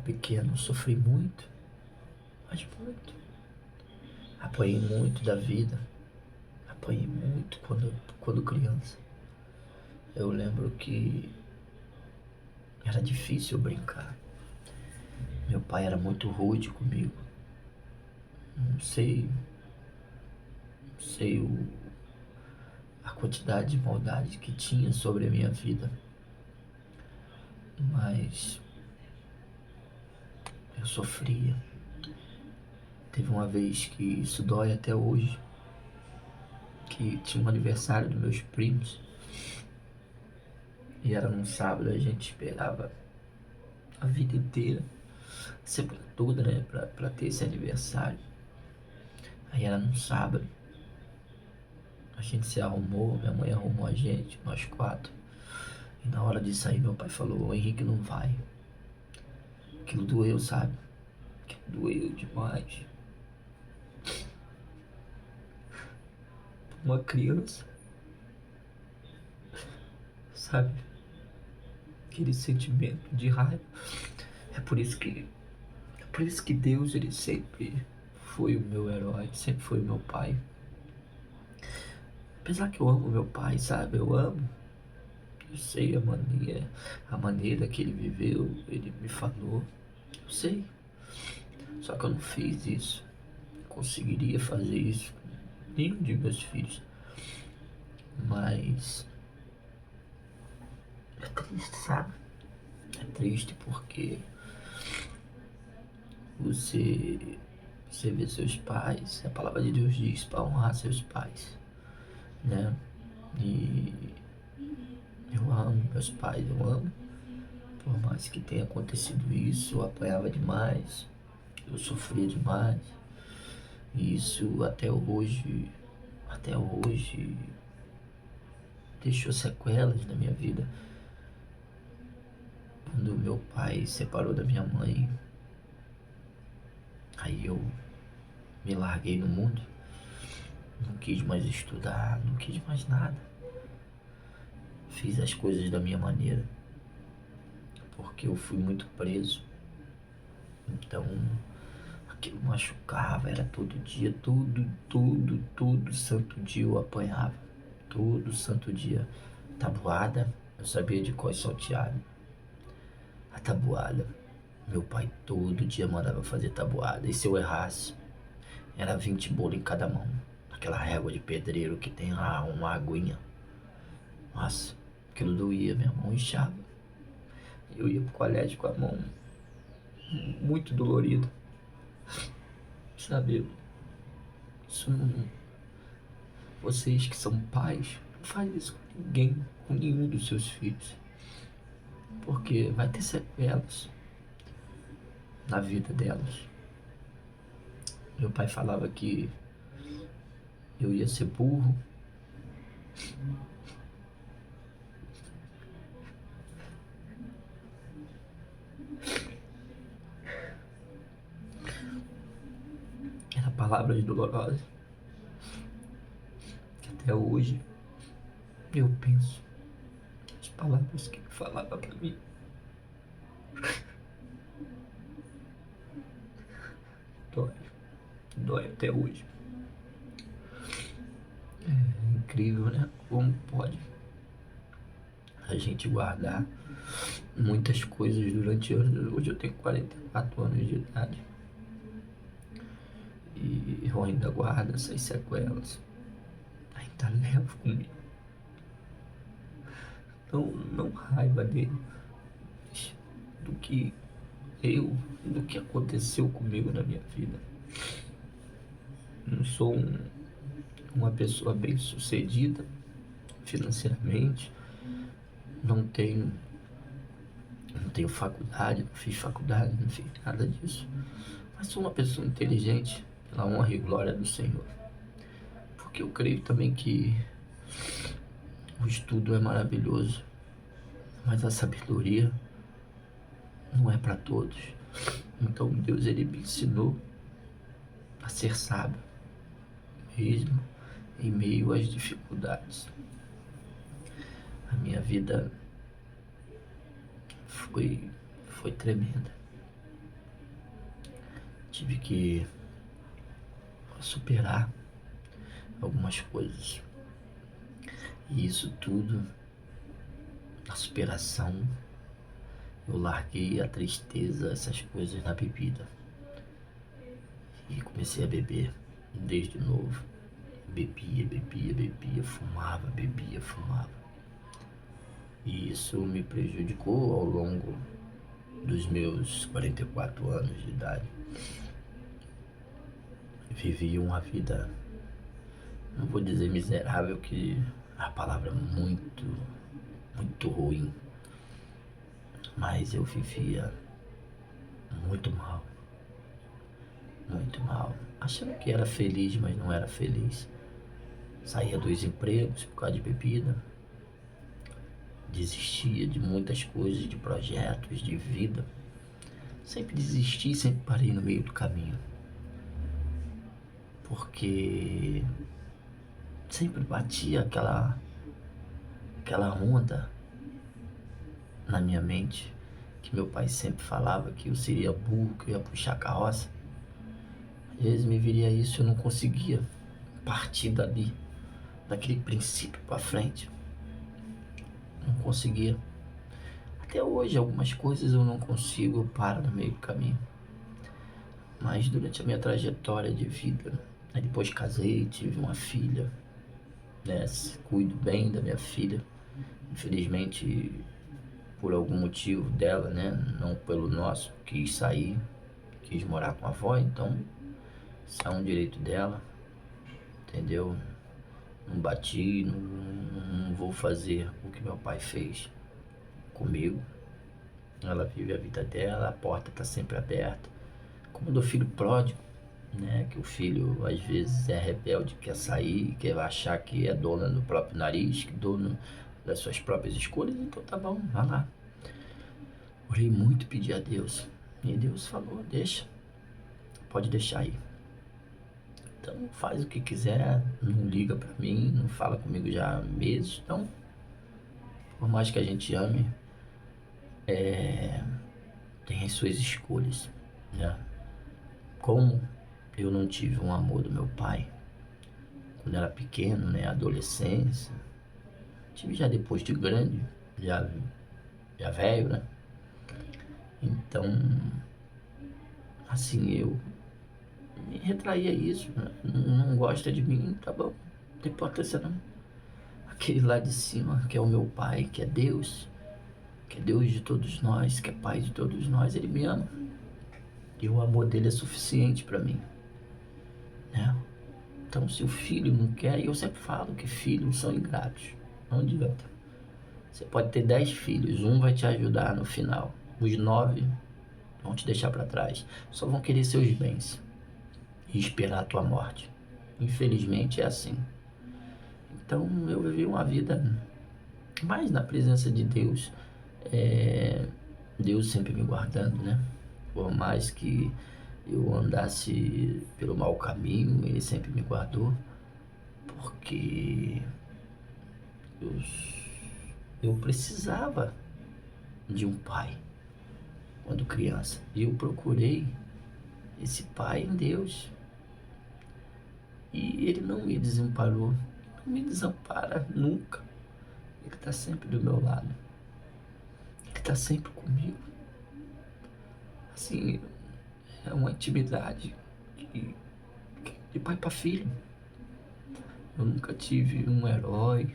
pequeno eu sofri muito, mas muito. Apanhei muito da vida, apanhei muito quando criança. Eu lembro que era difícil brincar. Meu pai era muito rude comigo. Não sei, não sei a quantidade de maldade que tinha sobre a minha vida, mas eu sofria. Teve uma vez que isso dói até hoje, que tinha um aniversário dos meus primos e era num sábado. A gente esperava a vida inteira, a semana toda, né, pra ter esse aniversário. Aí era num sábado, a gente se arrumou, minha mãe arrumou a gente, nós quatro. E na hora de sair, meu pai falou: o Henrique não vai. Aquilo doeu, sabe? Aquilo doeu demais. Uma criança, sabe? Aquele sentimento de raiva. É por isso que Deus, ele sempre foi o meu herói, sempre foi o meu pai. Apesar que eu amo meu pai, sabe? Eu amo. Eu sei a maneira que ele viveu, ele me falou. Eu sei. Só que eu não fiz isso. Não conseguiria fazer isso com nenhum de meus filhos. Mas é triste, sabe? É triste porque você vê seus pais, a palavra de Deus diz para honrar seus pais, né? E eu amo meus pais, eu amo. Por mais que tenha acontecido isso, eu apanhava demais, eu sofria demais. E isso até hoje deixou sequelas na minha vida. Quando meu pai separou da minha mãe, aí eu me larguei no mundo. Não quis mais estudar, não quis mais nada. Fiz as coisas da minha maneira, porque eu fui muito preso. Então, aquilo machucava, era todo dia, todo santo dia eu apanhava. Todo santo dia. Tabuada, eu sabia de qual salteado. A tabuada, meu pai todo dia mandava fazer tabuada. E se eu errasse, era 20 bolos em cada mão. Aquela régua de pedreiro que tem lá uma aguinha. Nossa, aquilo doía, minha mão inchava. Eu ia pro colégio com a mão muito dolorida. Sabe, isso não... Vocês que são pais, não faz isso com ninguém, com nenhum dos seus filhos. Porque vai ter sequelas na vida delas. Meu pai falava que eu ia ser burro. Era palavras dolorosas. Que até hoje eu penso as palavras que ele falava pra mim. Dói até hoje. É incrível, né? Como pode a gente guardar muitas coisas durante anos. Hoje eu tenho 44 anos de idade e eu ainda guardo essas sequelas. Ainda levo comigo. Não raiva dele, mas do que aconteceu comigo na minha vida. Não sou uma pessoa bem sucedida financeiramente, não tenho faculdade, não fiz faculdade, não fiz nada disso. Mas sou uma pessoa inteligente, pela honra e glória do Senhor. Porque eu creio também que o estudo é maravilhoso, mas a sabedoria não é para todos. Então Deus, ele me ensinou a ser sábio, mesmo em meio às dificuldades. A minha vida foi tremenda. tive que superar algumas coisas. E isso tudo, a superação, eu larguei a tristeza, essas coisas na bebida. E comecei a beber desde novo. Bebia, fumava, bebia, fumava. E isso me prejudicou ao longo dos meus 44 anos de idade. Vivi uma vida, não vou dizer miserável, que a palavra é muito, muito ruim. Mas eu vivia muito mal, achando que era feliz, mas não era feliz. Saía dos empregos por causa de bebida, desistia de muitas coisas, de projetos, de vida. Sempre desisti, sempre parei no meio do caminho, porque sempre batia aquela onda na minha mente, que meu pai sempre falava que eu seria burro, que eu ia puxar a carroça. Às vezes me viria isso e eu não conseguia partir dali, daquele princípio para frente. Não conseguia. Até hoje algumas coisas eu não consigo, eu paro no meio do caminho. Mas durante a minha trajetória de vida, aí depois casei, tive uma filha, né? Cuido bem da minha filha. Infelizmente, por algum motivo dela, né? Não pelo nosso, quis sair, quis morar com a avó, então isso é um direito dela, entendeu? Não bati, não vou fazer o que meu pai fez comigo. Ela vive a vida dela, a porta está sempre aberta. Como do filho pródigo, né? Que o filho às vezes é rebelde, quer sair, quer achar que é dona do próprio nariz, que é dono das suas próprias escolhas. Então tá bom, vai lá. Orei muito, pedi a Deus. E Deus falou, deixa, pode deixar aí. Então faz o que quiser, não liga pra mim, não fala comigo já há meses. Então, por mais que a gente ame, tem as suas escolhas, né? Como eu não tive um amor do meu pai quando era pequeno, né? Adolescência. Tive já depois de grande, já velho, né? Então, assim, eu me retraía isso, né? Não gosta de mim, tá bom, não tem importância não. Aquele lá de cima, que é o meu pai, que é Deus de todos nós, que é pai de todos nós, ele me ama. E o amor dele é suficiente para mim, né? Então, se o filho não quer, eu sempre falo que filhos são ingratos, não adianta. Você pode ter 10 filhos, um vai te ajudar no final, os 9 vão te deixar para trás, só vão querer seus bens e esperar a tua morte. Infelizmente é assim. Então eu vivi uma vida mais na presença de Deus, Deus sempre me guardando, né? Por mais que eu andasse pelo mau caminho, Ele sempre me guardou, porque eu precisava de um pai quando criança, e eu procurei esse pai em Deus, e Ele não me desamparou, não me desampara nunca. Ele está sempre do meu lado, Ele está sempre comigo. Assim, é uma intimidade de pai para filho. Eu nunca tive um herói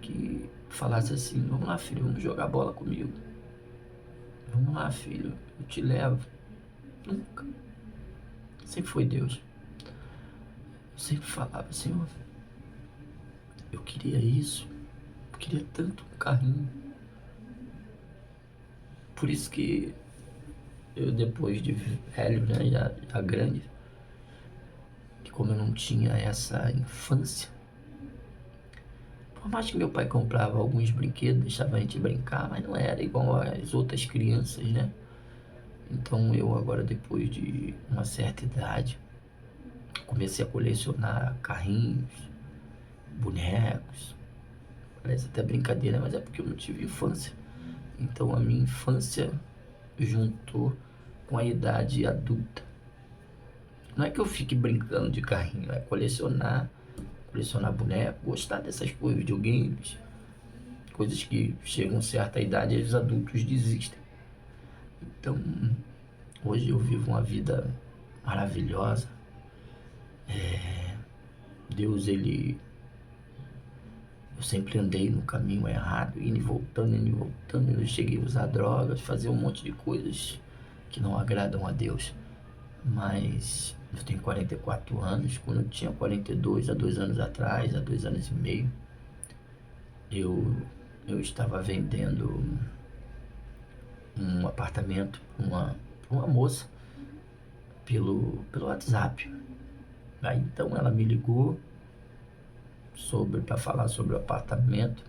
que falasse assim, vamos lá filho, vamos jogar bola comigo. Vamos lá filho, eu te levo. Nunca. Sempre foi Deus. Eu sempre falava, Senhor, eu queria isso, eu queria tanto um carrinho. Por isso que eu, depois de velho, né, já grande, que como eu não tinha essa infância, por mais que meu pai comprava alguns brinquedos, deixava a gente brincar, mas não era igual às outras crianças, né? Então eu agora, depois de uma certa idade, comecei a colecionar carrinhos, bonecos. Parece até brincadeira, mas é porque eu não tive infância. Então a minha infância juntou com a idade adulta. Não é que eu fique brincando de carrinho, é colecionar boneco, gostar dessas coisas, videogames, coisas que chegam a certa idade e os adultos desistem. Então, hoje eu vivo uma vida maravilhosa. Deus, eu sempre andei no caminho errado, indo e voltando, eu cheguei a usar drogas, fazer um monte de coisas que não agradam a Deus. Mas eu tenho 44 anos, quando eu tinha 42, há 2 anos atrás, há 2 anos e meio, eu estava vendendo um apartamento para uma moça pelo WhatsApp. Aí então ela me ligou para falar sobre o apartamento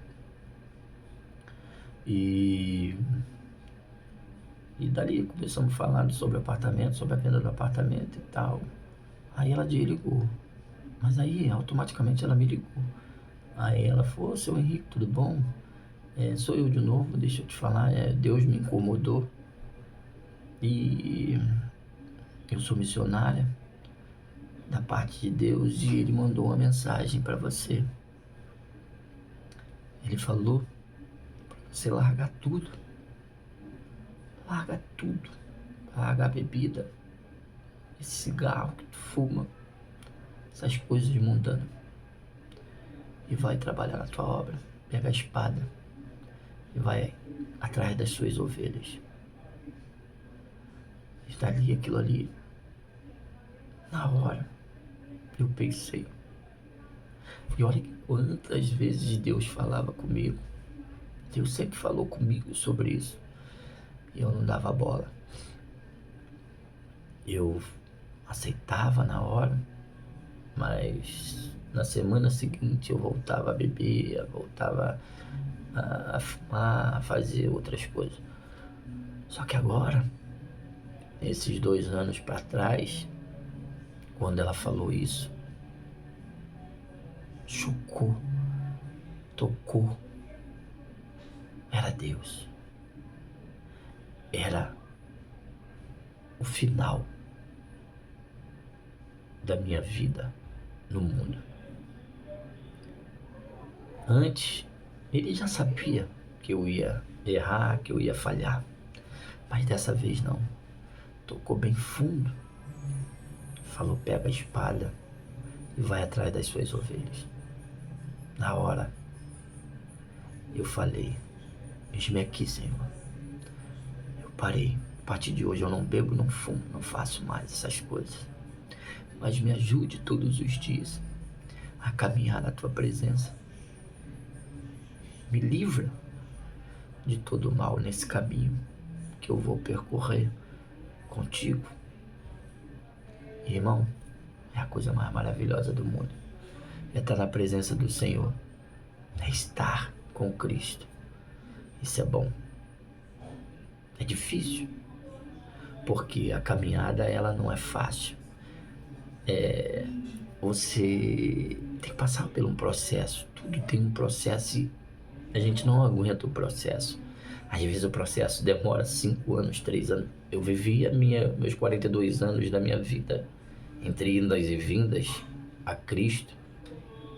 e dali começamos falando sobre o apartamento, sobre a venda do apartamento e tal. Aí ela desligou, mas aí automaticamente ela me ligou. Aí ela falou: seu Henrique, tudo bom? Sou eu de novo, deixa eu te falar, Deus me incomodou e eu sou missionária da parte de Deus e Ele mandou uma mensagem para você. Ele falou para você largar tudo, larga a bebida, esse cigarro que tu fuma, essas coisas mundanas, e vai trabalhar na tua obra. Pega a espada e vai atrás das suas ovelhas. Está ali, aquilo ali. Na hora, eu pensei. E olha quantas vezes Deus falava comigo. Deus sempre falou comigo sobre isso. E eu não dava bola. Eu aceitava na hora, mas na semana seguinte eu voltava a beber, voltava a fumar, a fazer outras coisas. Só que agora, esses 2 anos para trás, quando ela falou isso, chocou, tocou. Era Deus. Era o final da minha vida no mundo. Antes, ele já sabia que eu ia errar, que eu ia falhar. Mas dessa vez não. Tocou bem fundo. Falou: pega a espada e vai atrás das suas ovelhas. Na hora, eu falei: eis-me aqui, Senhor. Eu parei. A partir de hoje eu não bebo, não fumo, não faço mais essas coisas. Mas me ajude todos os dias a caminhar na tua presença. Me livra de todo mal nesse caminho que eu vou percorrer contigo. Irmão, é a coisa mais maravilhosa do mundo. É estar na presença do Senhor. É estar com Cristo. Isso é bom. É difícil, porque a caminhada ela não é fácil. Você tem que passar por um processo. Tudo tem um processo e a gente não aguenta o processo. Às vezes o processo demora 5 anos, 3 anos. Eu vivi meus 42 anos da minha vida entre indas e vindas a Cristo,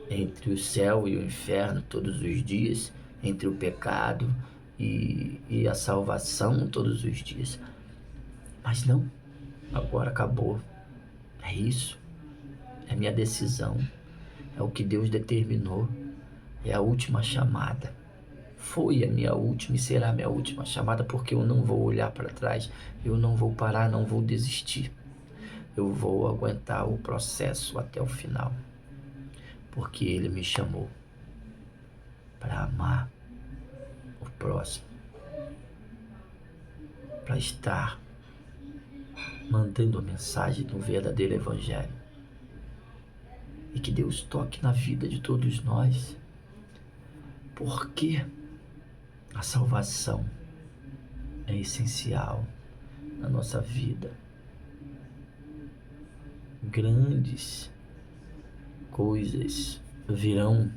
entre o céu e o inferno todos os dias, entre o pecado e a salvação todos os dias. Mas não, agora acabou. É isso, é minha decisão, é o que Deus determinou, é a última chamada. Foi a minha última e será a minha última chamada, porque eu não vou olhar para trás, eu não vou parar, não vou desistir. Eu vou aguentar o processo até o final, porque Ele me chamou para amar o próximo, para estar mandando a mensagem do verdadeiro Evangelho. E que Deus toque na vida de todos nós, porque a salvação é essencial na nossa vida. Grandes coisas virão,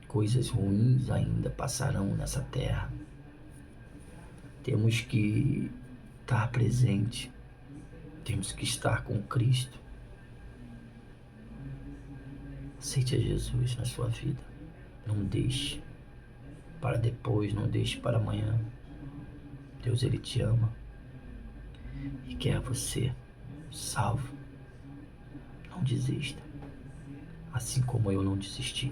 coisas ruins ainda passarão nessa terra. Temos que estar presente, temos que estar com Cristo. Aceite a Jesus na sua vida. Não deixe para depois, não deixe para amanhã. Deus, Ele te ama e quer você salvo. Não desista, assim como eu não desisti.